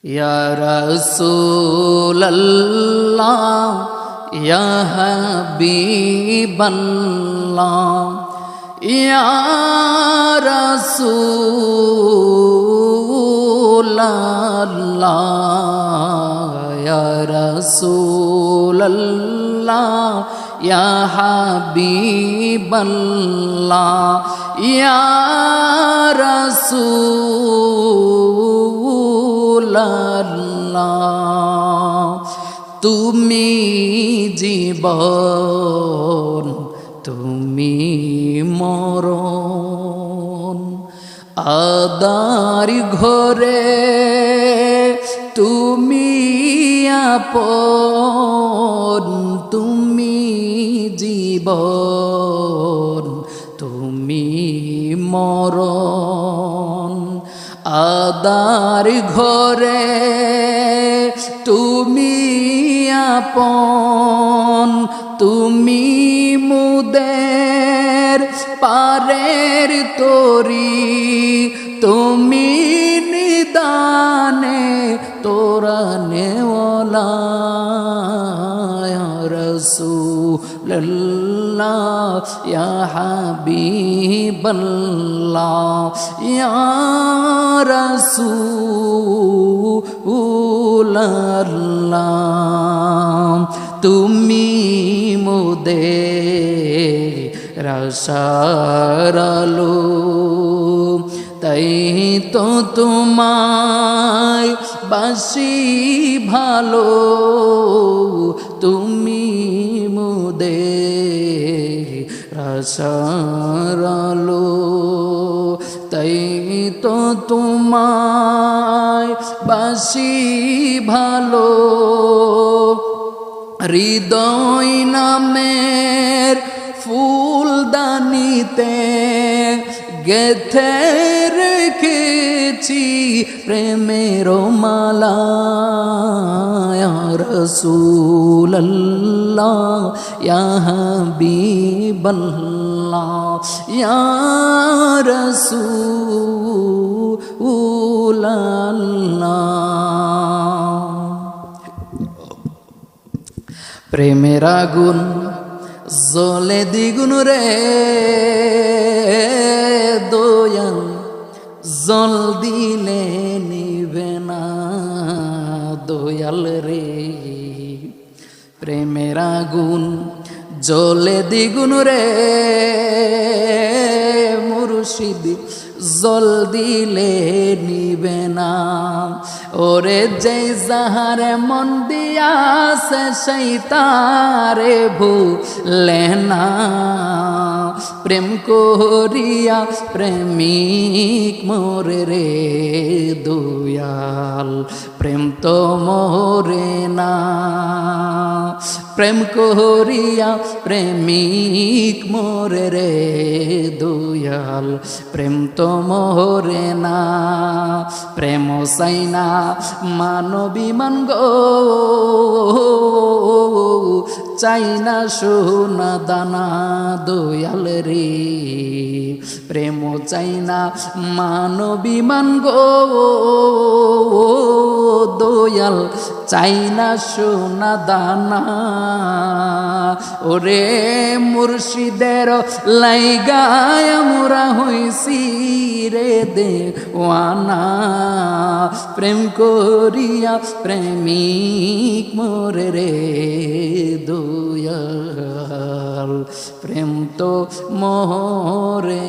ইয়া রাসূলুল্লাহ ইয়া হাবিবাল্লাহ ইয়া রাসূলুল্লাহ ইয়া রাসূলুল্লাহ ইয়া হাবিবাল্লাহ ইয়া রাসূলুল্লাহ তুমি জীবন তুমি মরণ আদার ঘরে তুমি আপন তুমি জীবন তুমি মরণ আদার ঘরে তুমি আপন তুমি মুদের পারের তরি তুমি নিদানে তোরা নেওয়ালা ইয়া রাসূলুল্লাহ ইয়া হাবিবাল্লাহ ইয়া রাসূলুল্লাহ তুমি মোদের আশার আলো তাই তো তোমায় বাসি ভালো তুমি মোদের আশার আলো তাই তো তোমায় বাসি ভালো হৃদয় নামের ফুলদানিতে গেথে রেখেছি প্রেমের মালা ইয়া রাসূলুল্লাহ ইয়া হাবিবাল্লাহ ইয়া রাসূলুল্লাহ প্রেমের আগুন জ্বলে দ্বিগুণ রে দয়াল জল দিলে নিবে না দয়াল রে প্রেমের আগুন জ্বলে দ্বিগুণ রে মুর্শিদ জল দিলে নিবে না ওরে যে যাহারে মন দিয়াছে সেই তারে ভুলে না প্রেম করিয়া প্রেমিক মোরে রে দয়াল প্রেম তো মোরে না প্রেম করিয়া প্রেমিক মোরে রে দয়াল প্রেম তো মোরে না প্রেম সাইনা মানবী মান গো চাইনা সোনা দানা দয়াল রে প্রেম চাইনা মানবী মান গো দয়াল চাইনা সোনা দানা ওরে মুর্শিদের লাইগায় আমরা হইছি রে দেওয়ানা প্রেম করিয়া প্রেমিক মোরে রে দয়াল প্রেম তো মোরে